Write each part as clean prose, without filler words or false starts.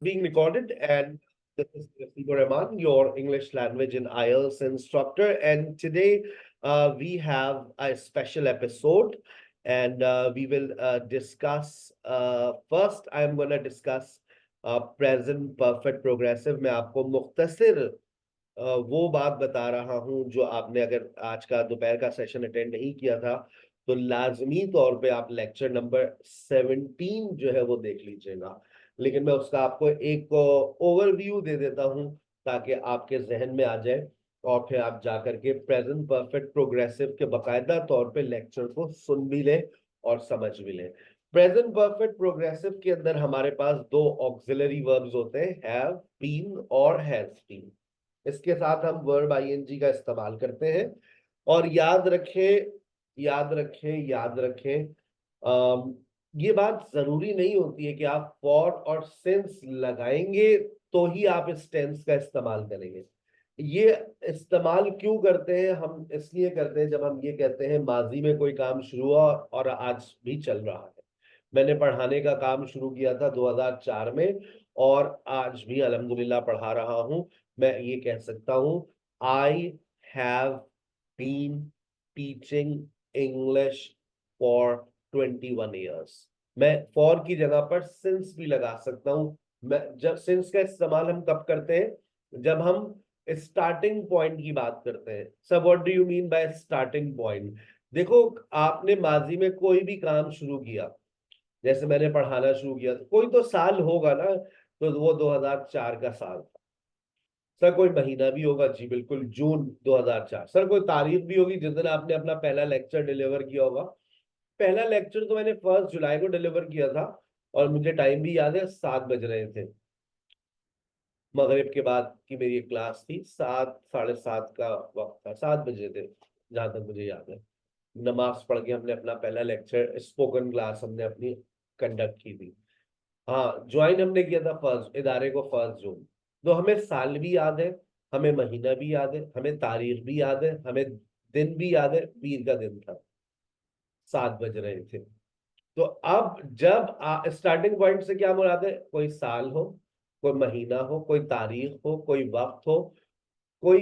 being recorded, and this is Nasibu Rahman, your English language and IELTS instructor. And today we have a special episode, and we will discuss. First, I'm going to discuss present perfect progressive. मैं आपको मुख्तसर वो बात बता रहा हूँ जो आपने अगर आज का दोपहर का सेशन अटेंड नहीं किया था तो लाजमी तौर पे आप लेक्चर नंबर 17 जो है वो देख लीजिएगा। लेकिन मैं उसका आपको एक ओवरव्यू दे देता हूं ताकि आपके जहन में आ जाए और फिर आप जाकर के प्रेजेंट परफेक्ट प्रोग्रेसिव के बाकायदा तौर पे लेक्चर को सुन भी लें और समझ भी लें। प्रेजेंट परफेक्ट प्रोग्रेसिव के अंदर हमारे पास दो ऑक्सिलरी वर्ब्स होते हैं, हैव बीन और हैज बीन। इसके साथ हम वर्ब आईएनजी का इस्तेमाल करते हैं। और याद रखें, याद रखें, याद रखें, ये बात जरूरी नहीं होती है कि आप फॉर और सिंस लगाएंगे तो ही आप इस टेंस का इस्तेमाल करेंगे। ये इस्तेमाल क्यों करते हैं? हम इसलिए करते हैं जब हम ये कहते हैं माजी में कोई काम शुरू हुआ और आज भी चल रहा है। मैंने पढ़ाने का काम शुरू किया था 2004 में और आज भी अल्हम्दुलिल्लाह पढ़ा रहा हूं। मैं ये कह सकता हूं, I have been teaching English for 21 years. मैं फॉर की जगह पर सिंस भी लगा सकता हूं। मैं जब सिंस का इस्तेमाल हम कब करते हैं? जब हम स्टार्टिंग पॉइंट की बात करते हैं। Sir what do you mean by starting point? देखो, आपने माजी में कोई भी काम शुरू किया, जैसे मैंने पढ़ाना शुरू किया तो कोई तो साल होगा ना, तो वो 2004 का साल था। सर कोई महीना भी होगा? जी बिल्कुल, जून 2004। सर कोई तारीख भी होगी जिस दिन आपने अपना पहला लेक्चर डिलीवर किया होगा? पहला लेक्चर तो मैंने 1 जुलाई को डिलीवर किया था और मुझे टाइम भी याद है, 7 बज रहे थे। मगरिब के बाद की मेरी एक क्लास थी, 7 साढ़े 7 का वक्त था, 7 बजे थे जहां तक मुझे याद है। नमाज पढ़ के हमने अपना पहला लेक्चर, स्पोकन क्लास हमने अपनी कंडक्ट की थी। हाँ, ज्वाइन हमने किया था फर्स्ट इदारे को 1 जून। तो हमें साल भी याद है, हमें महीना भी याद है, हमें तारीख भी याद है, हमें दिन भी याद है। पीर का दिन था, 7 बज रहे थे। तो अब जब स्टार्टिंग पॉइंट से क्या मुराद है? कोई साल हो, कोई महीना हो, कोई तारीख हो, कोई वक्त हो, कोई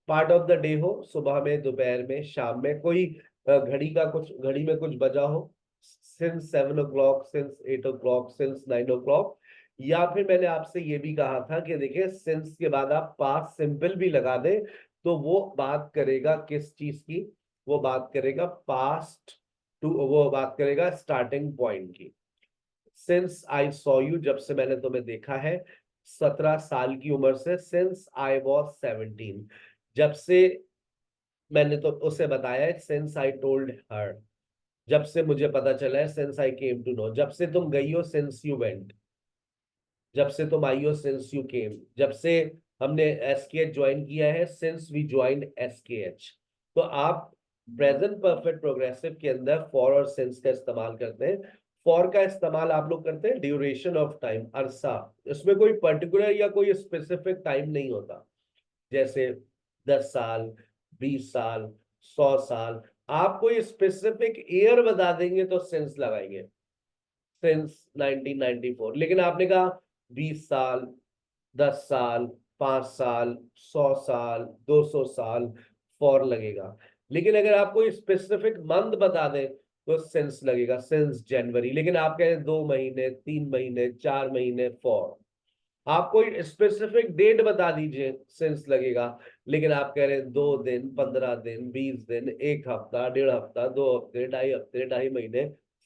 पार्ट ऑफ द डे हो, सुबह में, दोपहर में, शाम में, कोई घड़ी का कुछ, घड़ी में कुछ बजा हो, since 7 o'clock, since 8 o'clock, since 9 o'clock। या फिर मैंने आपसे ये भी कहा था कि देखिए, सिंस के बाद आप पास्ट सिंपल भी लगा दें तो वो बात करेगा किस चीज की? वो बात करेगा पास्ट टू, वो बात करेगा स्टार्टिंग पॉइंट की। सिंस आई सॉ यू, जब से मैंने तुम्हें देखा है, 17 साल की उम्र से, सिंस आई वॉज 17, जब से मैंने तो उसे बताया है, सिंस आई टोल्ड हर, जब से मुझे पता चला है, since I came to know, जब से तुम गई हो, सिंस यू वेंट, जब से तुम आई हो, सिंस यू केम, जब से हमने एसकेएच ज्वाइन किया है, सिंस वी ज्वाइंड एसकेएच। तो आप प्रेजेंट परफेक्ट प्रोग्रेसिव के अंदर फॉर और सिंस का इस्तेमाल करते हैं। फॉर का इस्तेमाल आप लोग करते हैं ड्यूरेशन ऑफ टाइम, अरसा। इसमें कोई पर्टिकुलर या कोई स्पेसिफिक टाइम नहीं होता, जैसे 10 साल, 20 साल, 100 साल। आप कोई स्पेसिफिक ईयर बता देंगे तो सिंस लगाएंगे, सिंस 1994। लेकिन आपने कहा 20 साल, 10 साल, 5 साल, 100 साल, 200 साल, फॉर लगेगा। लेकिन अगर आप कोई स्पेसिफिक मंथ बता दें तो सिंस लगेगा, सिंस जनवरी। लेकिन आप कह रहे हैं 2 महीने, 3 महीने, 4 महीने, फॉर। आप कोई स्पेसिफिक डेट बता दीजिए, सिंस लगेगा। लेकिन आप कह रहे हैं 2 दिन, 15 दिन, 20 दिन, 1 हफ्ता, 1.5 हफ्ता, 2 हफ्ते, 2.5 हफ्ते, 2.5 महीने,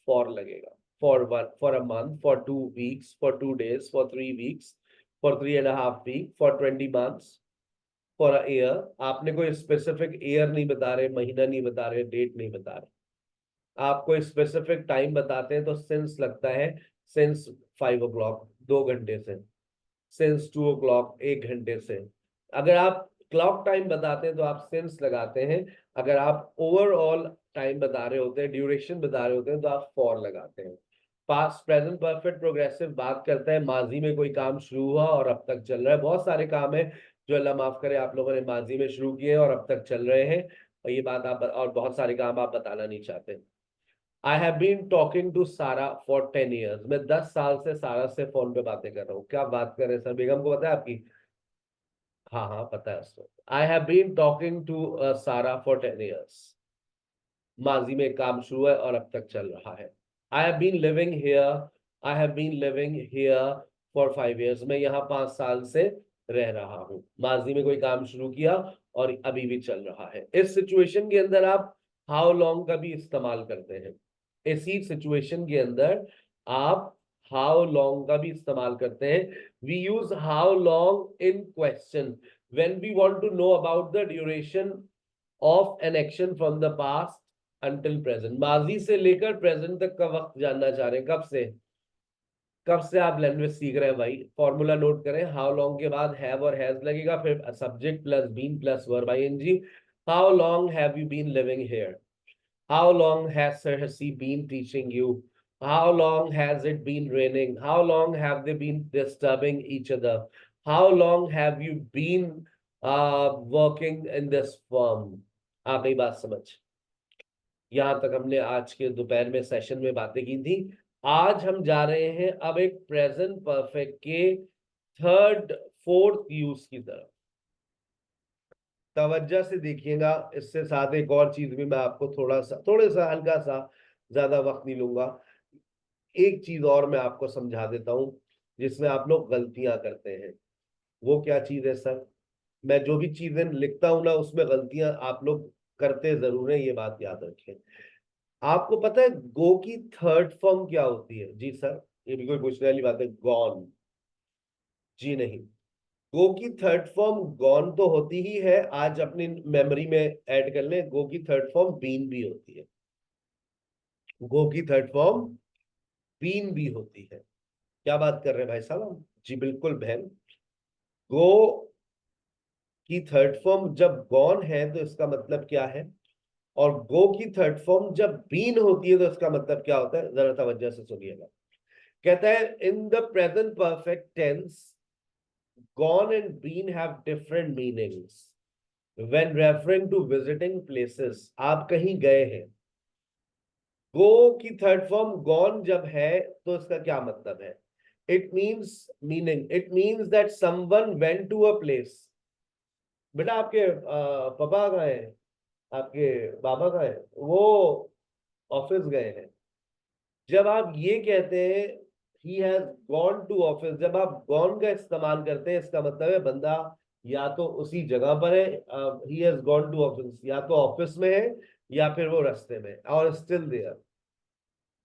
फॉर लगेगा। For a month, for 2 weeks, for 2 days, for 3 weeks, for 3.5 week, for 20 months, for a year. आपने कोई स्पेसिफिक ईयर नहीं बता रहे, महीना नहीं बता रहे, डेट नहीं बता रहे, आप कोई स्पेसिफिक टाइम बताते हैं तो सिंस लगता है। सिंस 5 o'clock, 2 घंटे से, सिंस 2 o'clock, 1 घंटे से। अगर आप क्लॉक टाइम बताते हैं तो आप सिंस लगाते हैं। अगर आप ओवरऑल टाइम बता रहे होते हैं, ड्यूरेशन बता रहे होते हैं, तो आप फॉर लगाते हैं। पास्ट प्रेजेंट परफेक्ट प्रोग्रेसिव बात करता है माजी में कोई काम शुरू हुआ और अब तक चल रहा है। बहुत सारे काम है जो अल्लाह माफ करे आप लोगों ने माजी में शुरू किए और अब तक चल रहे हैं, और ये बात आप, और बहुत सारे काम आप बताना नहीं चाहते। I have been talking to Sara for 10 years। मैं 10 साल से सारा से फोन पे बातें कर रहा हूँ। क्या बात कर रहे हैं सर? बेगम को पता है आपकी? हाँ हाँ पता है उसको। I have been talking to Sara for 10 years। माजी में काम शुरू है और अब तक चल रहा है। I have been living here, I have been living here for 5 years। मैं यहाँ 5 साल से रह रहा हूँ। माजी में कोई काम शुरू किया और अभी भी चल रहा है। इस सिचुएशन के अंदर आप हाउ लॉन्ग का भी इस्तेमाल करते हैं। इसी सिचुएशन के अंदर आप हाउ लॉन्ग का भी इस्तेमाल करते हैं। We use how long in question when we want to know about the duration of an action from the past until present. माजी से लेकर प्रेजेंट तक का वक्त जानना चाह रहे हैं। कब से आप लैंग्वेज सीख रहे हैं भाई? फॉर्मूला नोट करें। हाउ लॉन्ग के बाद हैव और हैज लगेगा, फिर subject plus been plus verb ING. How long have you been living here? How long has sir C been teaching you? How long has it been raining? How long have they been disturbing each other? How long have you been working in this firm? आ गई बात समझ? यहां तक हमने आज के दोपहर में सेशन में बातें की थी। आज हम जा रहे हैं अब एक प्रेजेंट परफेक्ट के थर्ड फोर्थ यूज की तरफ। तवज्जो से देखिएगा। इससे साथ एक और चीज भी मैं आपको थोड़े सा हल्का सा, ज्यादा वक्त नहीं लूंगा। एक चीज और मैं आपको समझा देता हूं जिसमें आप लोग गलतियां करते हैं। वो क्या चीज है सर? मैं जो भी चीजें लिखता हूं ना उसमें गलतियां आप लोग करते जरूर है, ये बात याद रखें। आपको पता है गो की थर्ड फॉर्म क्या होती है? जी सर, ये भी कोई पूछने वाली बात है? गॉन? जी नहीं। गो की थर्ड फॉर्म गॉन तो होती ही है। आज अपनी मेमोरी में ऐड कर लें, गो की थर्ड फॉर्म बीन भी होती है। गो की थर्ड फॉर्म बीन भी होती है। क्या बात कर रहे हैं भाई साहब हम? जी बिल्कुल बहन। गो की थर्ड फॉर्म जब गॉन है तो इसका मतलब क्या है, और गो की थर्ड फॉर्म जब बीन होती है तो इसका मतलब क्या होता है? जरा तवज्जो से सुनिएगा। कहता है in the present perfect tense gone and been have different meanings when referring to visiting places। आप कहीं गए हैं। गो की थर्ड फॉर्म गॉन जब है तो इसका क्या मतलब है? It means meaning, it means that someone went to a place. बेटा आपके पापा कहाँ हैं? आपके बाबा कहाँ हैं? वो ऑफिस गए हैं। जब आप ये कहते हैं he has gone to office, जब आप गॉन का इस्तेमाल करते हैं इसका मतलब है बंदा या तो उसी जगह पर है, he has gone to office, या तो ऑफिस में है या फिर वो रास्ते में और स्टिल देयर,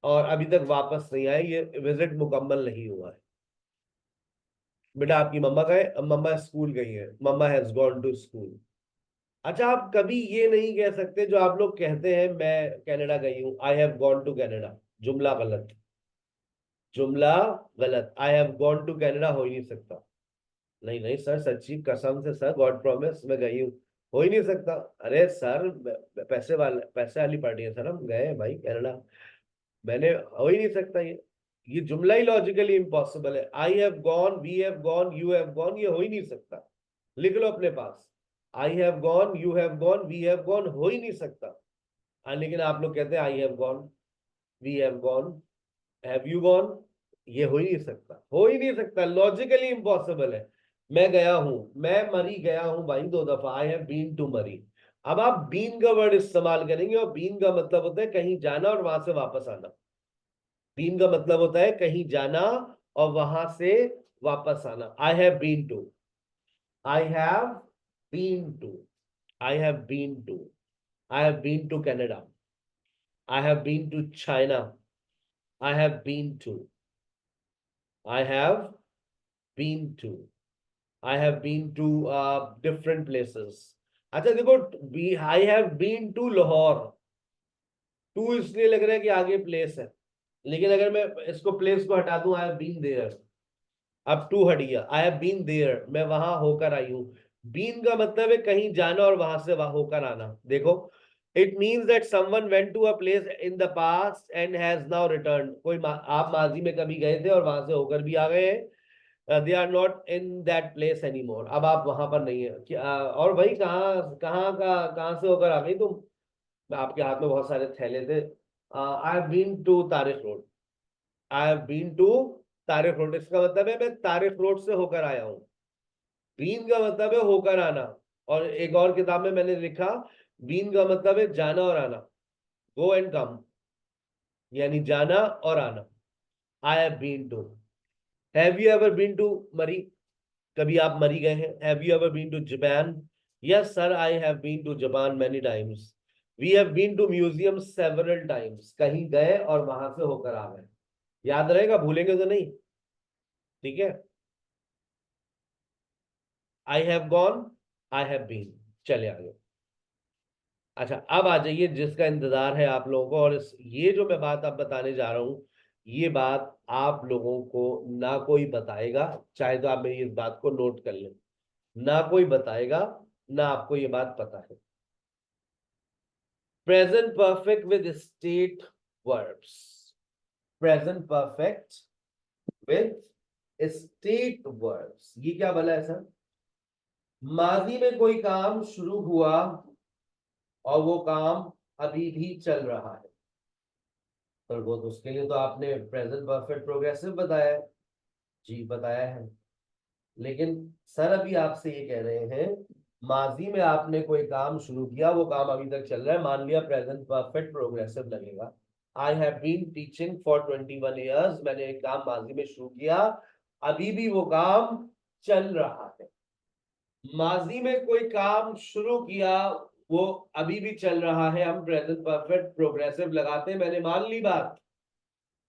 और अभी तक वापस नहीं आए, ये विजिट मुकम्मल नहीं हुआ है। बेटा आपकी मम्मा का है? मम्मा स्कूल गई है, मम्मा हैज गॉन टू स्कूल। अच्छा, आप कभी ये नहीं कह सकते जो आप लोग कहते हैं मैं कनाडा गई हूं, I have gone to Canada. जुमला गलत, जुमला गलत। I have gone to Canada हो ही नहीं सकता। नहीं नहीं सर, सच्ची कसम से सर, गॉड प्रॉमिस मैं गई हूँ। हो ही नहीं सकता। अरे सर पैसे वाली पार्टी है सर, हम गए हैं भाई कनाडा। मैंने हो ही नहीं सकता ये जुमला ही लॉजिकली इम्पॉसिबल है। I have gone, we have gone, you have gone, ये हो ही नहीं सकता। लिख लो अपने पास। I have gone, you have gone, we have gone हो ही नहीं सकता। लेकिन आप लोग कहते हैं I have gone, we have gone, have you gone. ये हो ही नहीं सकता, हो ही नहीं सकता, लॉजिकली इम्पॉसिबल है। मैं गया हूं, मैं मरी गया हूं भाई 2 दफा। आई हैव बीन टू मरी। अब आप बीन का वर्ड इस्तेमाल करेंगे और बीन का मतलब होता है कहीं जाना और वहां से वापस आना। बीन का मतलब होता है कहीं जाना और वहां से वापस आना। I have been to, I have been to, I have been to, I have been to Canada, I have been to China, I have been to, I have been to, I have been to different places। अच्छा देखो, I have been to Lahore. टू इसलिए लग रहा है कि आगे place है, लेकिन अगर मैं इसको प्लेस को हटा दूं, आई हैव बीन देयर। अब टू हट गया, आई हैव बीन देयर, मैं वहां होकर आई हूं। बीन का मतलब है कहीं जाना और वहां से वहां होकर आना। देखो, it means that someone went to a place in the past and has now return. आप माजी में कभी गए थे और वहां से होकर भी आ गए हैं। They are not in that place any more. अब आप वहां पर नहीं है और भाई कहाँ कहाँ से होकर आ गई तुम? आपके हाथ में बहुत सारे थैले थे, I have been to Tariq road. I have been to Tariq road, इसका मतलब है मैं तारिक रोड से होकर आया हूँ। बीन का मतलब है होकर आना। और एक और किताब में मैंने लिखा, बीन का मतलब है जाना और आना, गो एंड कम, यानी जाना और आना। I have been to. Have you ever been to Murree? कभी आप मरी गए हैं? Have you ever been to Japan? Yes sir, I have been to Japan many times. We have been to museum several times. कहीं गए और वहां से होकर आ गए। याद रहेगा, भूलेंगे तो नहीं? ठीक है। I have gone, I have been. चले आगे। अच्छा, अब आ जाइए जिसका इंतजार है आप लोगों को, और ये जो मैं बात अब बताने जा रहा हूं, ये बात आप लोगों को ना कोई बताएगा, चाहे तो आप मेरी इस बात को नोट कर लें। ना कोई बताएगा, ना आपको ये बात पता है। Present perfect with state verbs. Present perfect with state verbs, ये क्या बोला है सर? माजी में कोई काम शुरू हुआ और वो काम अभी भी चल रहा है, पर वो तो उसके लिए तो आपने प्रेजेंट परफेक्ट प्रोग्रेसिव बताया है। जी बताया है। लेकिन सर अभी आपसे ये कह रहे हैं, माजी में आपने कोई काम शुरू किया, वो काम अभी तक चल रहा है, मान लिया प्रेजेंट परफेक्ट प्रोग्रेसिव लगेगा। I have been teaching for 21 years. मैंने एक काम माजी में शुरू किया, अभी भी वो काम चल रहा है। माजी में कोई काम शुरू किया, वो अभी भी चल रहा है, हम प्रेजेंट परफेक्ट प्रोग्रेसिव लगाते हैं, मैंने मान ली बात।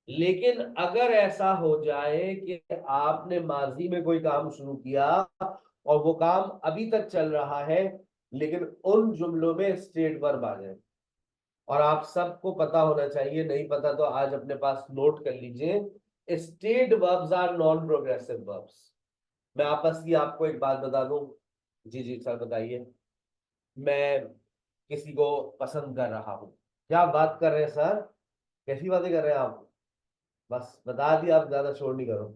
लेकिन अगर ऐसा हो जाए कि आपने माजी में कोई काम शुरू किया और वो काम अभी तक चल रहा है, लेकिन उन जुमलों में स्टेट वर्ब आ जाए, और आप सबको पता होना चाहिए, नहीं पता तो आज अपने पास नोट कर लीजिए, state verbs are non progressive verbs. मैं आपस की आपको एक बात बता दूं। जी जी सर बताइए। मैं किसी को पसंद कर रहा हूं। क्या बात कर रहे हैं सर? कैसी बातें कर रहे हैं आप? बस बता दिया, आप ज्यादा शोर नहीं करो।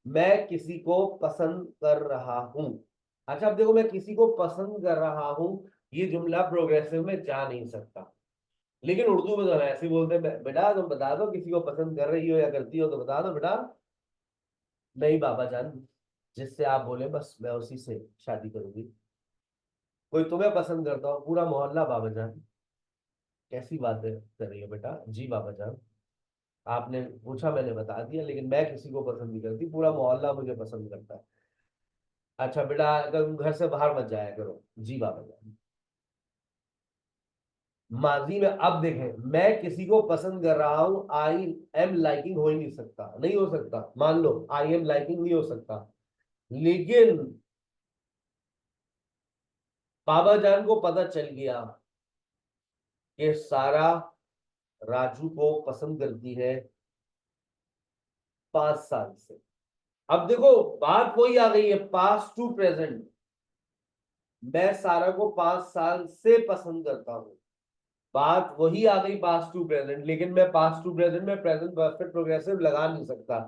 मैं किसी को पसंद कर रहा हूं। अच्छा अब देखो, मैं किसी को पसंद कर रहा हूं, ये जुमला प्रोग्रेसिव में जा नहीं सकता। लेकिन उर्दू में तो ना ऐसे ही बोलते हैं, बेटा तुम बता दो किसी को पसंद कर रही हो या करती हो तो बता दो बेटा। नहीं बाबा जान, जिससे आप बोले बस मैं उसी से शादी करूंगी। कोई तुम्हें पसंद करता हो, पूरा मोहल्ला बाबा जान। कैसी बातें कर रही हो बेटा? जी बाबा जान, आपने पूछा मैंने बता दिया, लेकिन मैं किसी को पसंद नहीं करती, पूरा मोहल्ला मुझे पसंद करता है। अच्छा बेटा, अगर तुम घर से बाहर मत जाया करो। जी बाबा जान। माजी में अब देखें, मैं किसी को पसंद कर रहा हूं, आई एम लाइकिंग हो ही नहीं सकता, नहीं हो सकता, मान लो आई एम लाइकिंग नहीं हो सकता। लेकिन बाबा जान को पता चल गया कि सारा राजू को पसंद करती है 5 साल से। अब देखो, बात वही आ गई है, पास्ट टू प्रेजेंट। मैं सारा को 5 साल से पसंद करता हूं। बात वही आ गई पास्ट टू प्रेजेंट, लेकिन मैं पास्ट टू प्रेजेंट में प्रेजेंट परफेक्ट प्रोग्रेसिव लगा नहीं सकता,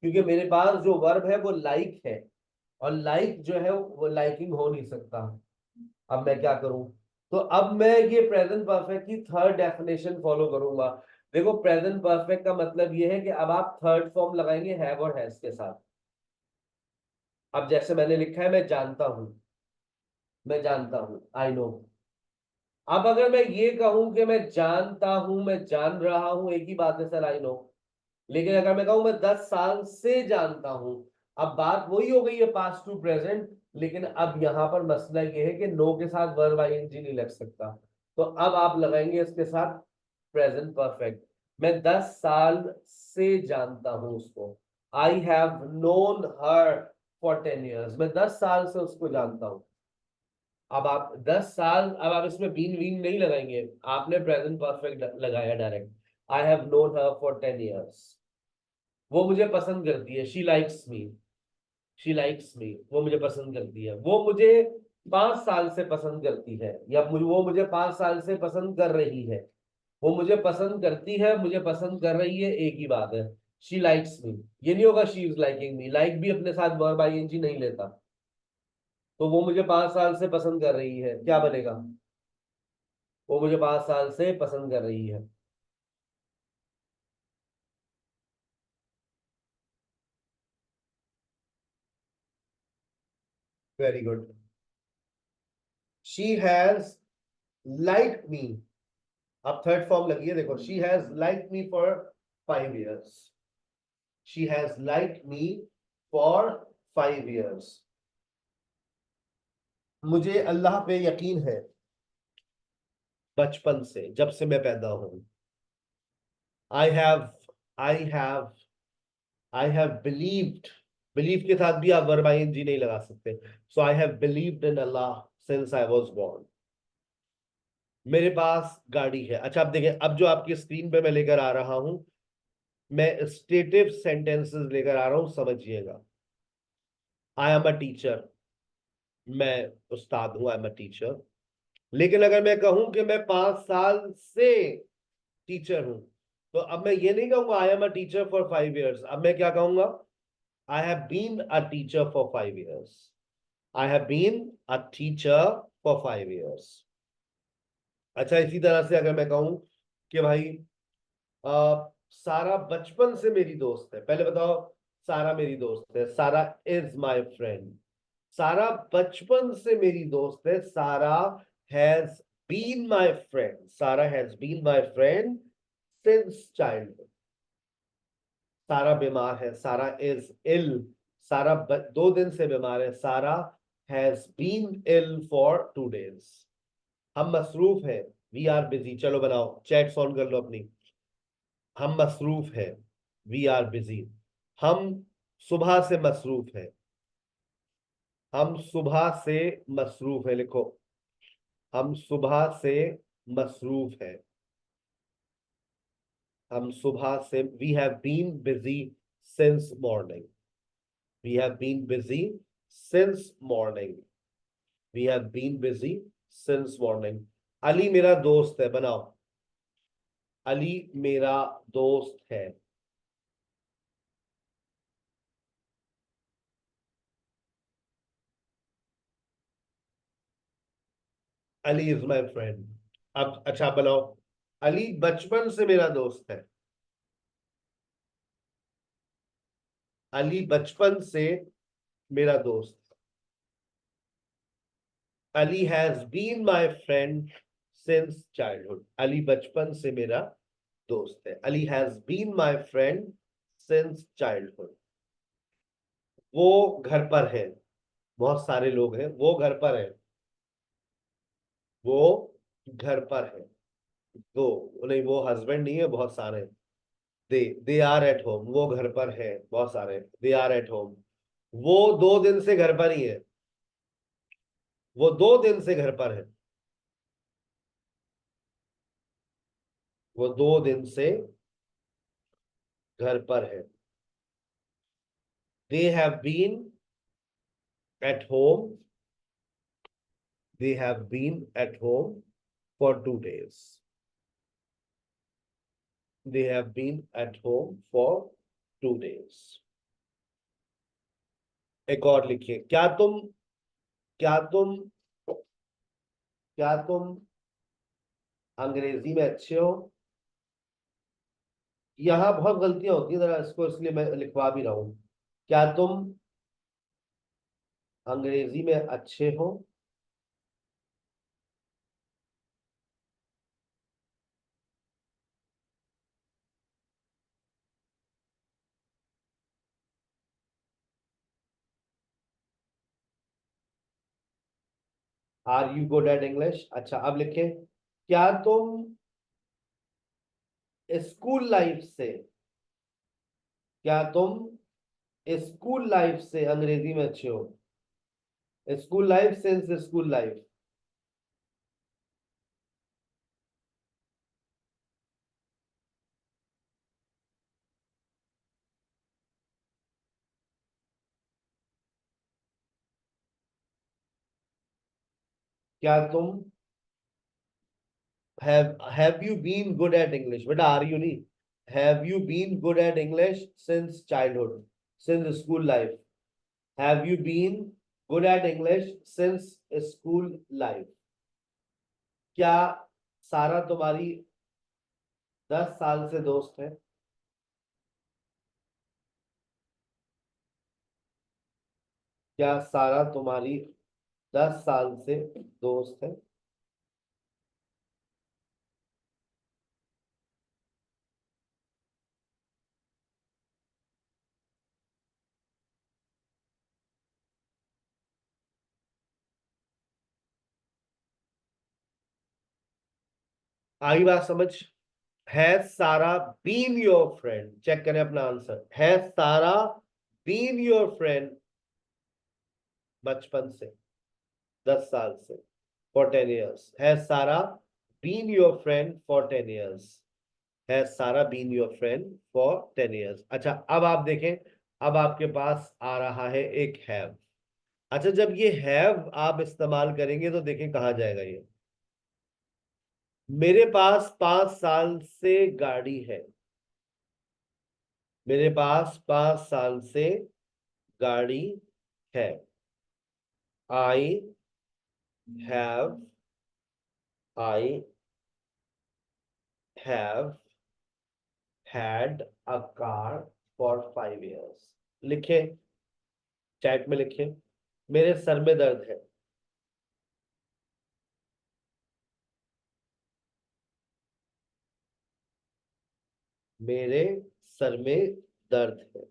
क्योंकि मेरे पास जो वर्ब है वो लाइक है, और लाइक जो है वो लाइकिंग हो नहीं सकता। अब मैं क्या करूं? तो अब मैं ये प्रेजेंट परफेक्ट की थर्ड डेफिनेशन फॉलो करूंगा। देखो, प्रेजेंट परफेक्ट का मतलब ये है कि अब आप थर्ड फॉर्म लगाएंगे हैव और हैज के साथ। अब जैसे मैंने लिखा है, मैं जानता हूं, मैं जानता हूं, आई नो। अब अगर मैं ये कहूं कि मैं जानता हूं, मैं जान रहा हूं, एक ही बात है सर, आई नो। लेकिन अगर मैं कहूं मैं 10 साल से जानता हूं, अब बात वही हो गई है पास्ट टू प्रेजेंट। लेकिन अब यहां पर मसला ये है कि नो के साथ वर्ब आईएनजी नहीं लग सकता, तो अब आप लगाएंगे इसके साथ प्रेजेंट परफेक्ट। मैं 10 साल से जानता हूं उसको। I have known her for 10 years. मैं 10 साल से उसको जानता हूं। अब आप 10 साल, अब आप इसमें बीन वीन नहीं लगाएंगे, आपने प्रेजेंट परफेक्ट लगाया direct. I have known her for 10 years. वो मुझे पसंद करती है, she likes me. She likes me, वो मुझे पसंद करती है। वो मुझे 5 साल से पसंद करती है, या वो मुझे 5 साल से पसंद कर रही है। वो मुझे पसंद करती है, मुझे पसंद कर रही है, एक ही बात है। शी लाइक्स मी, ये नहीं होगा she is liking me. Like भी अपने साथ वर्ब आईएनजी नहीं लेता। तो वो मुझे 5 साल से पसंद कर रही है, क्या बनेगा? वो मुझे 5 साल से पसंद कर रही है। Very good. She has like me, अब थर्ड फॉर्म लगी है, देखो, she has like me for 5 years। She has like me for 5 years। मुझे अल्लाह पे यकीन है बचपन से, जब से मैं पैदा हूं। I have I have I have believed, believe के साथ भी आप वर्ब आईएनजी नहीं लगा सकते। So I have believed in Allah since I was born. मेरे पास गाड़ी है। अच्छा, अब देखें, अब जो आपकी स्क्रीन पे मैं लेकर आ रहा हूं, मैं स्टेटिव सेंटेंसेस लेकर आ रहा हूं, समझिएगा। आई एम अ टीचर, मैं उस्ताद हूं, आई एम अ टीचर। लेकिन अगर मैं कहूं कि मैं 5 साल से टीचर हूं, तो अब मैं ये नहीं कहूंगा I am a teacher for 5 years। अब मैं क्या कहूंगा? I have been a teacher for 5 years। I have been a teacher for 5 years। अच्छा, इसी तरह से अगर मैं कहूं कि भाई सारा बचपन से मेरी दोस्त है, पहले बताओ, सारा मेरी दोस्त है, सारा इज माय फ्रेंड। सारा बचपन से मेरी दोस्त है, Sara has been my friend, Sara has been my friend since childhood. Sara बीमार है, सारा इज इल, सारा 2 दिन से बीमार है, Sara has been ill for 2 days। हम मसरूफ हैं, वी आर बिजी। चलो बनाओ, चैट ऑन कर लो अपनी। हम मसरूफ हैं, वी आर बिजी। हम सुबह से मसरूफ हैं, हम सुबह से मसरूफ है, लिखो, हम सुबह से मसरूफ है। हम सुबह से, we have been busy since morning. We have been busy since morning. We have been busy since morning. Ali मेरा दोस्त है, बनाओ, अली मेरा दोस्त है। Ali is my friend. अब अच्छा बनाओ, अली बचपन से मेरा दोस्त है। अली बचपन से मेरा दोस्त। Ali has been my friend since childhood. Ali बचपन से मेरा दोस्त है। Ali has been my friend since childhood. वो घर पर है, बहुत सारे लोग हैं, वो घर पर है, वो घर पर है। दो नहीं, वो हस्बैंड नहीं है, बहुत सारे। दे आर एट होम, वो घर पर है, बहुत सारे, दे आर एट होम। वो 2 दिन से घर पर ही है, वो 2 दिन से घर पर है, वो 2 दिन से घर पर है। They have been at home, they have been at home for 2 days। They have been at home for 2 days। एक और लिखिए, क्या तुम क्या तुम अंग्रेजी में अच्छे हो? यहाँ बहुत गलतियां होती है जरा, इसको इसलिए मैं लिखवा भी रहा हूँ। क्या तुम अंग्रेजी में अच्छे हो? Are you good at English? अच्छा, अब लिखें, क्या तुम स्कूल लाइफ से, क्या तुम स्कूल लाइफ से अंग्रेजी में अच्छे हो? School life since school life. क्या तुम have you been good at English? बेटा आर यू नहीं, have you been good at English since childhood, since school life. Have you been good at English since school life. क्या सारा तुम्हारी 10 साल से दोस्त है? क्या सारा तुम्हारी 10 साल से दोस्त है? आई बात समझ? है Sara been your friend? Check करें अपना आंसर। है सारा बीन योर फ्रेंड बचपन से, 10 साल से, for 10 years? Has Sara been your friend for 10 years? Has Sara been your friend for 10 years? अच्छा, अब आप देखें, अब आपके पास आ रहा है एक हैव। अच्छा, जब ये हैव आप इस्तेमाल करेंगे तो देखें कहाँ जाएगा ये। मेरे पास 5 साल से गाड़ी है। मेरे पास 5 साल से गाड़ी है। I have, I have had a car for 5 years। लिखे, चैट में लिखे, मेरे सर में दर्द है। मेरे सर में दर्द है।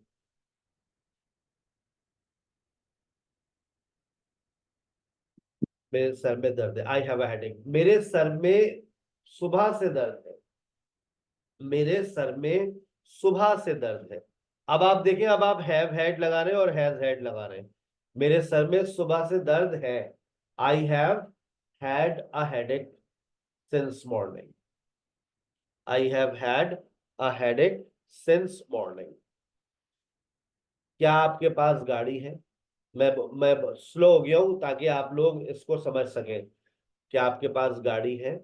मेरे सर में दर्द है, आई हैव अ हेडेक। मेरे सर में सुबह से दर्द है। मेरे सर में सुबह से दर्द है। अब आप देखें, अब आप हैव हैड लगा रहे हैं और हैज हैड लगा रहे हैं। मेरे सर में सुबह से दर्द है। I have had a headache since morning. I have had a headache since morning. क्या आपके पास गाड़ी है? मैं स्लो हो गया हूं ताकि आप लोग इसको समझ सकें। क्या आपके पास गाड़ी है?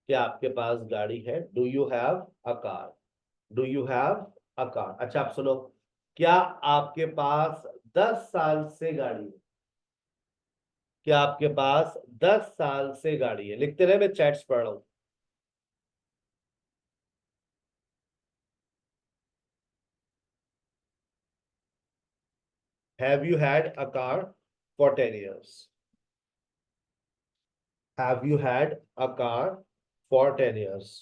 क्या आपके पास गाड़ी है? Do you have a car? Do you have a car? अच्छा, आप सुनो। क्या आपके पास 10 साल से गाड़ी है? क्या आपके पास 10 साल से गाड़ी है? लिखते रहे, मैं चैट्स पढ़ रहा हूं। Have you had a car for 10 years? Have you had a car for 10 years?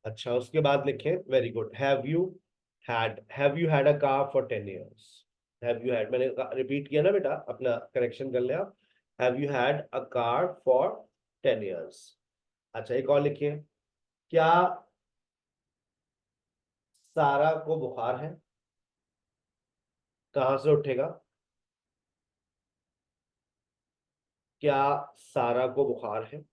अच्छा, उसके बाद लिखें very good. Have you had a car for 10 years? Have you had, मैंने रिपीट किया ना बेटा, अपना करेक्शन कर ले आप। Have you had a car for 10 years? अच्छा, एक और लिखिए। क्या सारा को बुखार है? कहाँ से उठेगा? क्या सारा को बुखार है?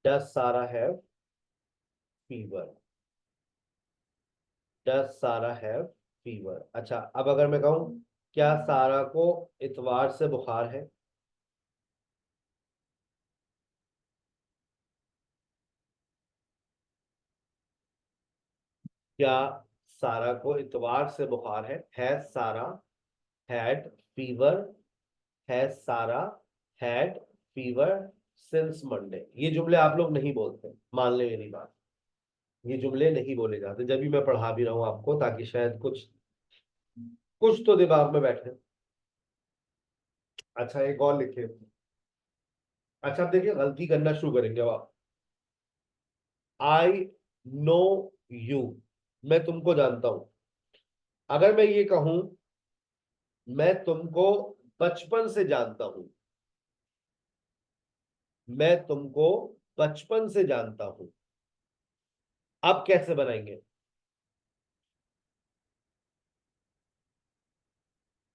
डज सारा हैव फीवर? डज सारा हैव फीवर? अच्छा, अब अगर मैं कहूं क्या सारा को इतवार से बुखार है? क्या सारा को इतवार से बुखार है सारा हैड फीवर? है सारा हैड फीवर सिंस मंडे? ये जुमले आप लोग नहीं बोलते, मान ले मेरी बात। ये जुमले नहीं बोले जाते जब भी मैं पढ़ा भी रहा हूं आपको, ताकि शायद कुछ कुछ तो दिमाग में बैठे। अच्छा, एक और लिखे। अच्छा, अब देखिए, गलती करना शुरू करेंगे अब आप। आई नो यू, मैं तुमको जानता हूं। अगर मैं ये कहूं मैं तुमको बचपन से जानता हूं, मैं तुमको बचपन से जानता हूं, अब कैसे बनाएंगे?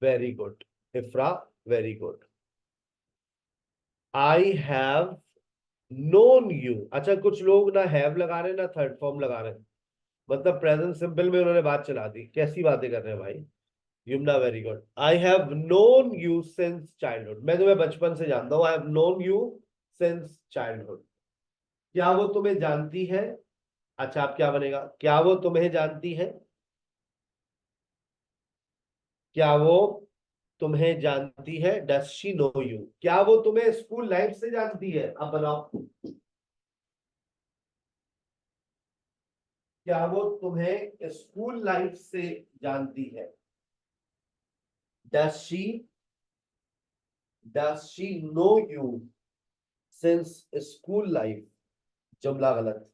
Very good इफ्रा, very good. I have known you. अच्छा, कुछ लोग ना हैव लगा रहे हैं ना थर्ड फॉर्म लगा रहे हैं, मतलब प्रेजेंट सिंपल में उन्होंने बात चला दी। कैसी बातें कर रहे हैं भाई। Yumna, very good. I have known you since childhood. मैं तुम्हें बचपन से जानता हूँ। I have known you since childhood. क्या वो तुम्हें जानती है? अच्छा, आप क्या बनेगा? क्या वो तुम्हें जानती है? क्या वो तुम्हें जानती है? Does she know you. क्या वो तुम्हें स्कूल लाइफ से जानती है? अब बनाओ। क्या वो तुम्हें स्कूल लाइफ से जानती है? Does she know you since school life. जुमला गलत।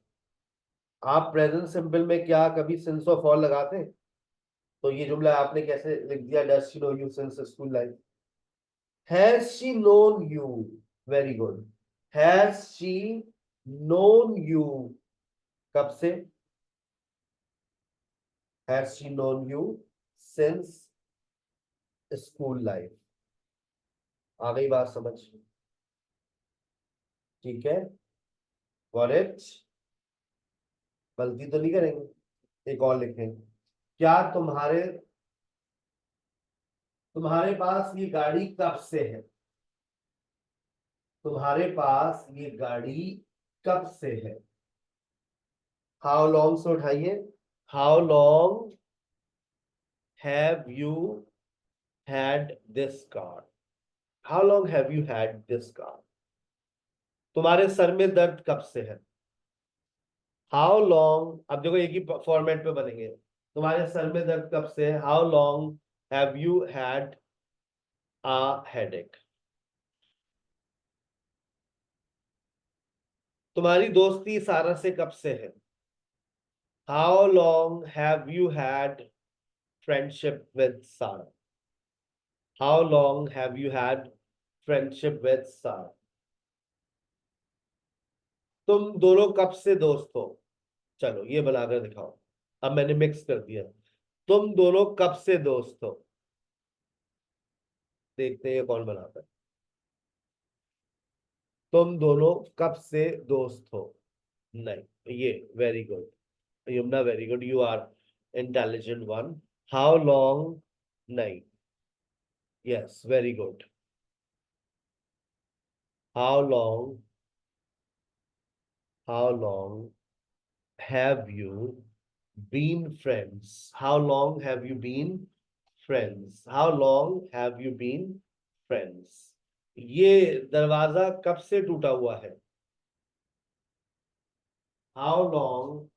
आप प्रेजेंट सिंपल में क्या कभी सिंस ऑफ ऑल लगाते हैं? तो ये जुमला आपने कैसे लिख दिया? Does she know you since school life. Has she known you. Very good. Has she known you कब से? Has she known you since school life. आ गई बात समझ? ठीक है, गॉट इट। गलती तो नहीं करेंगे। एक और लिखें। क्या तुम्हारे पास ये गाड़ी कब से है? तुम्हारे पास ये गाड़ी कब से है? हाउ लॉन्ग से उठाइए। How long have you had this car? How long have you had this car? तुम्हारे सर में दर्द कब से है? हाउ लॉन्ग, अब देखो एक ही फॉर्मेट पे बनेंगे। तुम्हारे सर में दर्द कब से है? How long have you had a headache? तुम्हारी दोस्ती सारा से कब से है? How long have you had friendship with Sara? How long have you had friendship with Sara? तुम दोनों कब से दोस्त हो? चलो ये बनाकर दिखाओ। अब मैंने मिक्स कर दिया। तुम दोनों कब से दोस्त हो? देखते हैं ये कौन बनाता है। तुम दोनों कब से दोस्त हो? नहीं, ये very good. Yamuna, very good, you are intelligent one. How long? नहीं। Yes, very good. How long, how long have you been friends? How long have you been friends? How long have you been friends? ये दरवाजा कब से टूटा हुआ है? How long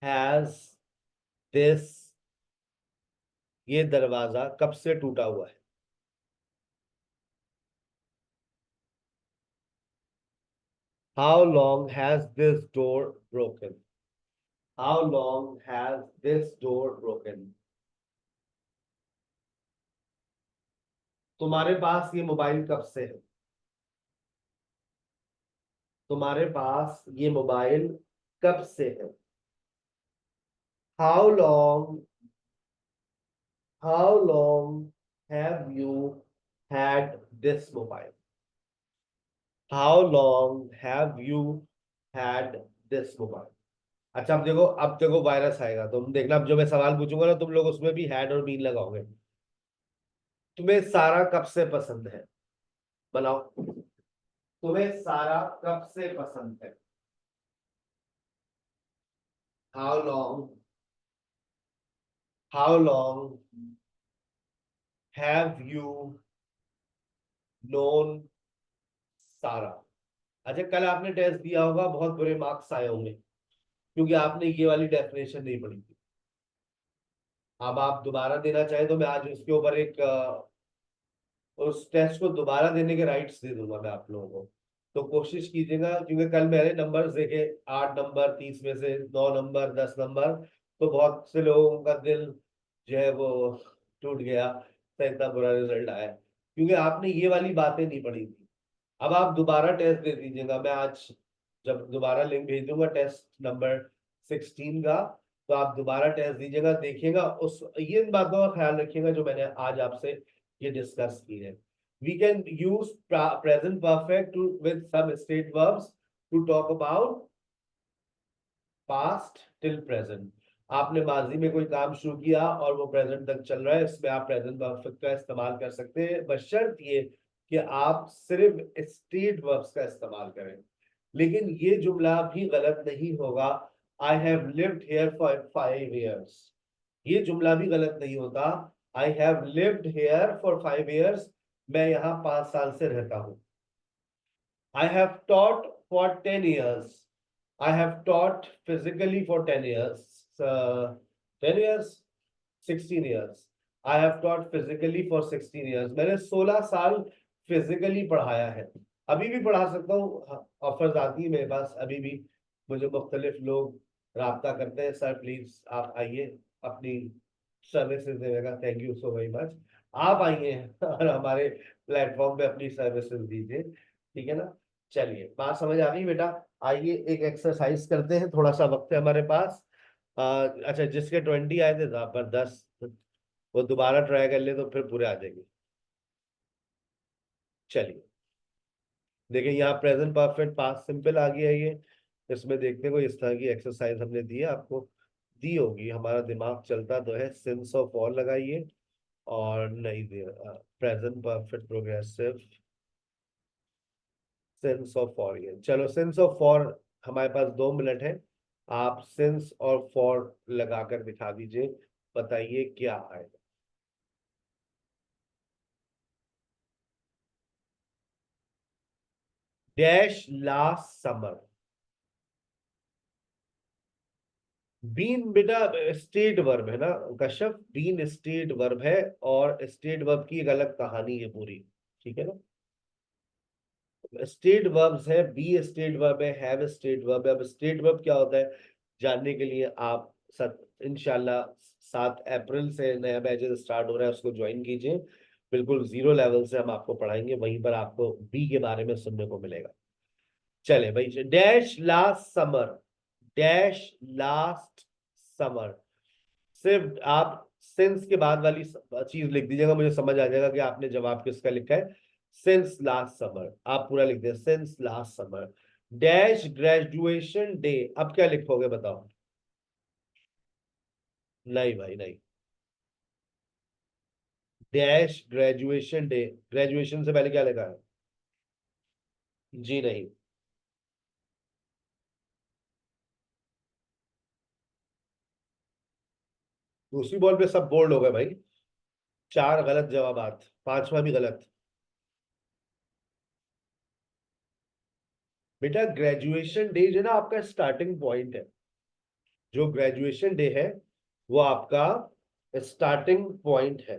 has this, ये दरवाजा कब से टूटा हुआ है? How long has this door broken? How long has this door broken? तुम्हारे पास ये मोबाइल कब से है? तुम्हारे पास ये मोबाइल कब से है? How long, how long have you had this mobile? How long have you had this mobile? अच्छा, अब देखो वायरस आएगा, तुम देखना। अब जो मैं सवाल पूछूंगा ना, तुम लोग उसमें भी हैड और बीन लगाओगे। तुम्हें सारा कब से पसंद है? बनाओ। तुम्हें सारा कब से पसंद है? How long, how long have you known सारा? अच्छा, कल आपने टेस्ट दिया होगा, बहुत बुरे मार्क्स आए होंगे क्योंकि आपने ये वाली डेफिनेशन नहीं पढ़ी थी। अब आप दोबारा देना चाहे तो मैं आज उसके ऊपर एक उस टेस्ट को दोबारा देने के राइट्स दे दूंगा मैं आप लोगों को। तो कोशिश कीजिएगा, क्योंकि कल मैंने नंबर्स देखे। 8 नंबर, 30 में से 9 नंबर, 10 नंबर। तो बहुत से लोगों का दिल जो है वो टूट गया, तो इतना बुरा रिजल्ट आया क्योंकि आपने ये वाली बातें नहीं पढ़ी थी। अब आप दोबारा टेस्ट दे दीजिएगा। मैं आज जब दोबारा लिंक भेज दूंगा टेस्ट नंबर 16 का, तो आप दोबारा टेस्ट दीजिएगा, देखिएगा उस ये इन बातों का ख्याल रखिएगा जो मैंने आज आपसे ये डिस्कस की है। We can use present perfect to with some state verbs to talk about past till present. आपने माजी में कोई काम शुरू किया और वो प्रेजेंट तक चल रहा है, इसमें आप प्रेजेंट परफेक्ट का इस्तेमाल कर सकते हैं, बशर्ते ये कि आप सिर्फ स्टेट वर्ब्स का इस्तेमाल करें। लेकिन ये जुमला भी गलत नहीं होगा, I have lived here for 5 years। ये जुमला भी गलत नहीं होता, I have lived here for 5 years। मैं यहाँ 5 साल से रहता हूँ। I have taught for 10 years। I have taught physically for 10 years। 10 years, 16 years। I have taught physically for 16 years। मैंने 16 साल फिजिकली पढ़ाया है। अभी भी पढ़ा सकता हूँ, ऑफर्स आती है मेरे पास, अभी भी मुझे मुख्तलिफ लोग राब्ता करते हैं, सर प्लीज आप आइए अपनी सर्विसेज देगा, thank you so very much. आप आइए और हमारे प्लेटफॉर्म पे अपनी सर्विसेज दीजिए, ठीक है ना। चलिए बात समझ आ गई बेटा। आइए एक एक्सरसाइज करते हैं, थोड़ा सा वक्त है हमारे पास। अच्छा, जिसके 20 आए थे जबरदस्त, वो दोबारा ट्राई कर ले तो फिर पूरे आ जाएंगे। चलिए देखिए, यहाँ प्रेजेंट परफेक्ट पास्ट सिंपल आ गया ये। इसमें देखते हैं कोई इस तरह की एक्सरसाइज हमने दी है आपको, दी होगी, हमारा दिमाग चलता तो है। सेंस ऑफ और लगाइए और नहीं दिया, present perfect progressive sense of for. ये चलो, सेंस ऑफ फॉर हमारे पास 2 मिनट है, आप सेंस और फॉर लगाकर दिखा दीजिए, बताइए क्या आएगा। Dash last summer. बीन बेटा स्टेट वर्ब है ना कश्यप, बीन स्टेट वर्ब है, और स्टेट वर्ब की एक अलग कहानी है पूरी, ठीक है ना। स्टेट वर्ब्स है, बी स्टेट वर्ब है, हैव स्टेट वर्ब है। अब स्टेट वर्ब क्या होता है जानने के लिए आप इंशाल्लाह 7 अप्रैल से नया बैच स्टार्ट हो रहा है, उसको ज्वाइन कीजिए। बिल्कुल जीरो लेवल से हम आपको पढ़ाएंगे, वहीं पर आपको बी के बारे में सुनने को मिलेगा। चले भाई, dash last summer, dash last summer. सिर्फ आप सिंस के बाद वाली चीज लिख दीजिएगा, मुझे समझ आ जाएगा कि आपने जवाब किसका लिखा है। सिंस लास्ट समर आप पूरा लिख दिया, since last summer. Dash graduation day, अब क्या लिखोगे बताओ। नहीं भाई नहीं, डैश ग्रेजुएशन डे, ग्रेजुएशन से पहले क्या लिखा है। जी नहीं, दूसरी बॉल पे सब बोल्ड हो गए भाई, 4 गलत जवाब, 5वां भी गलत। बेटा ग्रेजुएशन डे जो ना आपका स्टार्टिंग पॉइंट है, जो ग्रेजुएशन डे है वो आपका स्टार्टिंग पॉइंट है।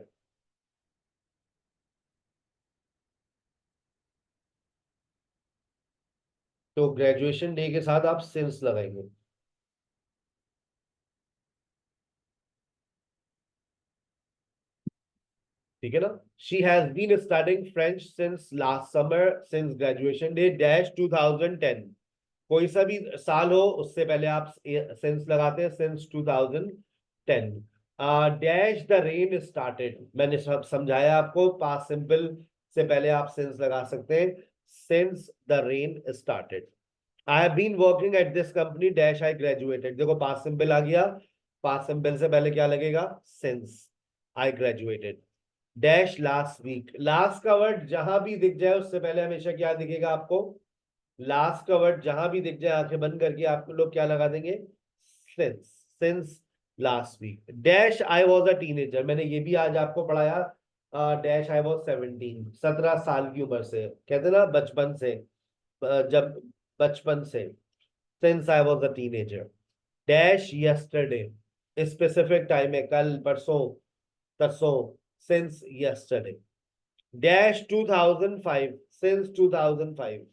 तो ग्रेजुएशन डे के साथ आप सिंस लगाएंगे, ठीक है ना। She has been studying French since last summer, since graduation day dash 2010। कोई सा भी साल हो उससे पहले आप सिंस लगाते हैं, since 2010। Dash the rain started, मैंने सब समझाया आपको, पास्ट सिंपल से पहले आप सिंस लगा सकते हैं, since the rain started. I have been working at this company dash I graduated, देखो पास्ट सिंपल आ गया, पास्ट सिंपल से पहले क्या लगेगा, since I graduated. Dash last week, last का वर्ड जहां भी दिख जाए उससे पहले हमेशा क्या दिखेगा आपको, लास्ट का वर्ड जहां भी दिख जाए आंखें बंद करके आप लोग क्या लगा देंगे, since. Since last week. Dash I was a teenager, मैंने ये भी आज आपको पढ़ाया, डैश आई वॉज 17, 17 साल की उम्र से, कहते ना बचपन से, जब बचपन से, since I was a teenager. Dash yesterday, specific time है, कल परसों तरसों, since yesterday. Dash 2005, since 2005।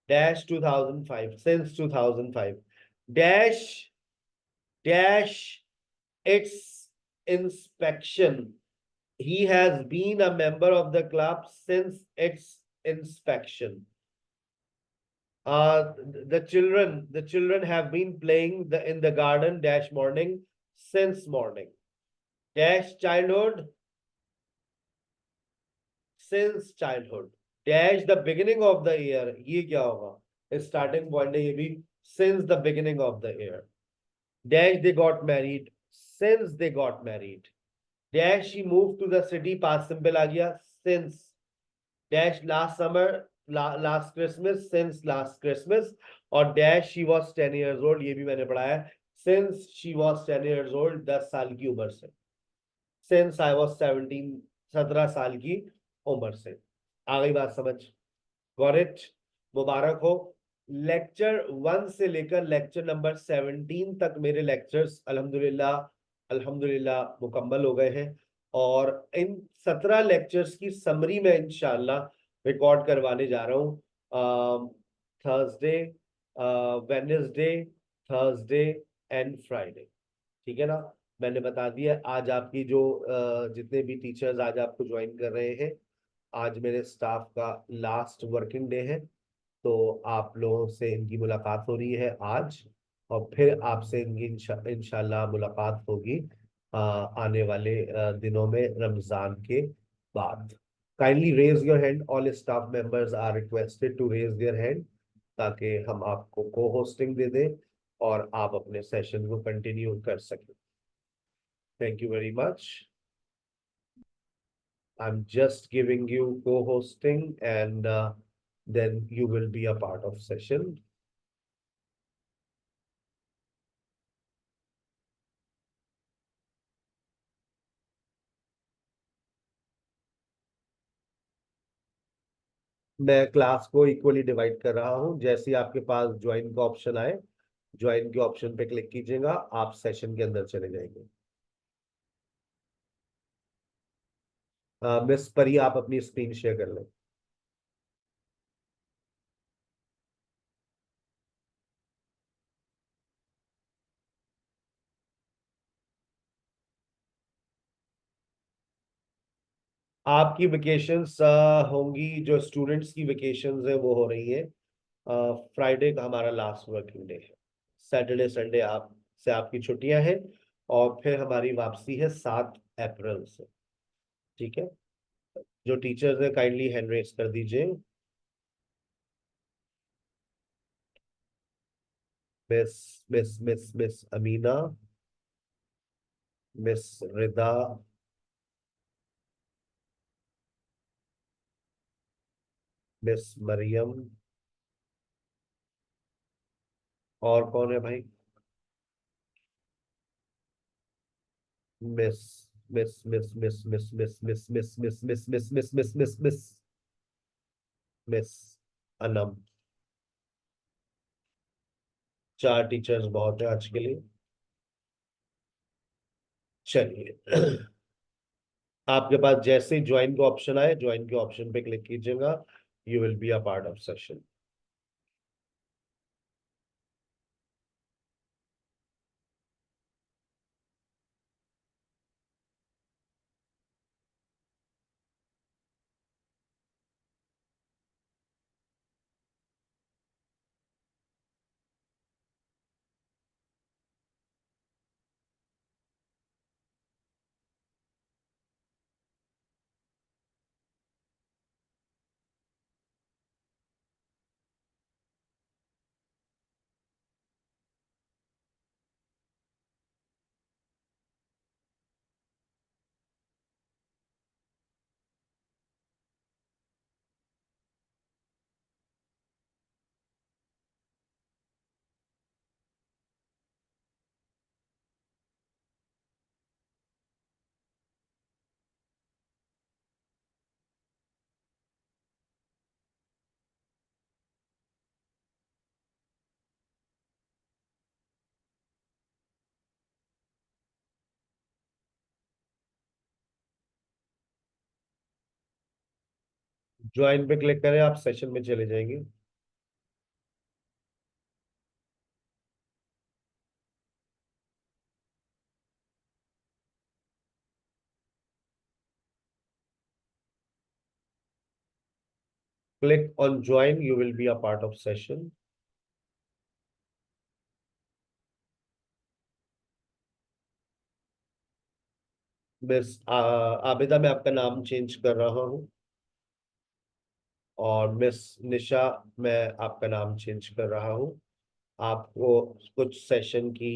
Dash 2005, since 2005। Dash dash it's inspection, he has been a member of the club since its inspection. The children have been playing in the garden dash morning, since morning. Dash childhood since childhood dash the beginning of the year, ये क्या होगा, starting point है ये भी, since the beginning of the year. Dash they got married, since they got married. Dash he move to the city, past simple आ गया, since. Dash last summer, last Christmas, since last Christmas. और dash she was 10 years old, ये भी मैंने पढ़ा है, since she was 10 years old, 10 साल की उम्र से। सिंस आई वॉज 17, 17 साल की उम्र से। आ गई बात समझ, गॉट इट, मुबारक हो। लेक्चर 1 से लेकर लेक्चर नंबर 17 तक मेरे लेक्चर्स अल्हम्दुलिल्लाह अल्हम्दुलिल्लाह मुकम्मल हो गए हैं। और इन 17 लेक्चर्स की समरी में इंशाल्लाह रिकॉर्ड करवाने जा रहा हूँ Thursday, Wednesday, Thursday and Friday. ठीक है ना, मैंने बता दिया। आज आपकी जो जितने भी टीचर्स आज आपको ज्वाइन कर रहे हैं, आज मेरे स्टाफ का लास्ट वर्किंग डे है, तो आप लोगों से इनकी मुलाकात हो रही है आज। और फिर आपसे इनकी इंशाल्लाह मुलाकात होगी आने वाले दिनों में रमजान के बाद। Kindly raise your hand, all staff members are requested to raise their hand, ताकि हम आपको को होस्टिंग दे दें और आप अपने सेशन को कंटिन्यू कर सकें। Thank you very much. I'm just giving you co-hosting, and then you will be a part of session. मैं क्लास को इक्वली डिवाइड कर रहा हूं, जैसे ही आपके पास ज्वाइन का ऑप्शन आए, ज्वाइन के ऑप्शन पे क्लिक कीजिएगा, आप सेशन के अंदर चले जाएंगे। मिस परी, आप अपनी स्क्रीन शेयर कर लें। आपकी वेकेशंस होंगी, जो स्टूडेंट्स की वेकेशंस है वो हो रही है। फ्राइडे का हमारा लास्ट वर्किंग डे है, सैटरडे संडे आप से आपकी छुट्टियां हैं, और फिर हमारी वापसी है 7 अप्रैल से। ठीक है, जो टीचर्स है काइंडली हैंड रेस कर दीजिए। Miss miss Amina, miss Rida, miss Mariam, और कौन है भाई, miss miss miss Anam. 4 teachers बहुत है आज के लिए। चलिए, आपके पास जैसे ही ज्वाइन का ऑप्शन आए, ज्वाइन के ऑप्शन पे क्लिक कीजिएगा, you will be a part of session. Join पे क्लिक करें, आप सेशन में चले जाएंगे। Click on join, you will be a part of session. Miss Abida, मैं आपका नाम चेंज कर रहा हूँ। और मिस निशा, मैं आपका नाम चेंज कर रहा हूँ। आपको कुछ सेशन की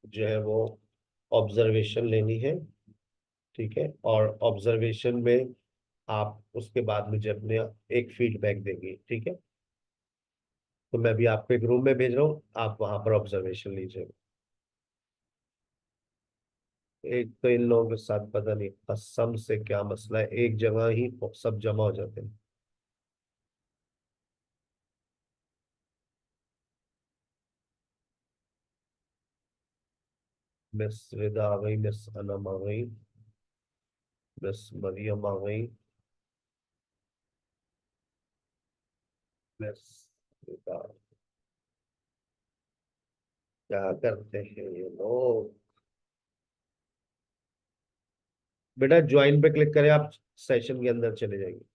जो है वो ऑब्जर्वेशन लेनी है, ठीक है? और ऑब्जर्वेशन में आप उसके बाद मुझे अपने एक फीडबैक देंगे, ठीक है? तो मैं भी आपको एक रूम में भेज रहा हूँ, आप वहां पर ऑब्जर्वेशन लीजिए। एक तो इन लोगों के साथ पता नहीं कसम से क्या मसला है, एक जगह ही सब जमा हो जाते हैं। मिस रिदा आ गई, मिस अनम आ गई, मिस मरियम आ गई, मिस रिदा। क्या करते हैं ये लोग? बेटा ज्वाइन पे क्लिक करें, आप सेशन के अंदर चले जाएंगे।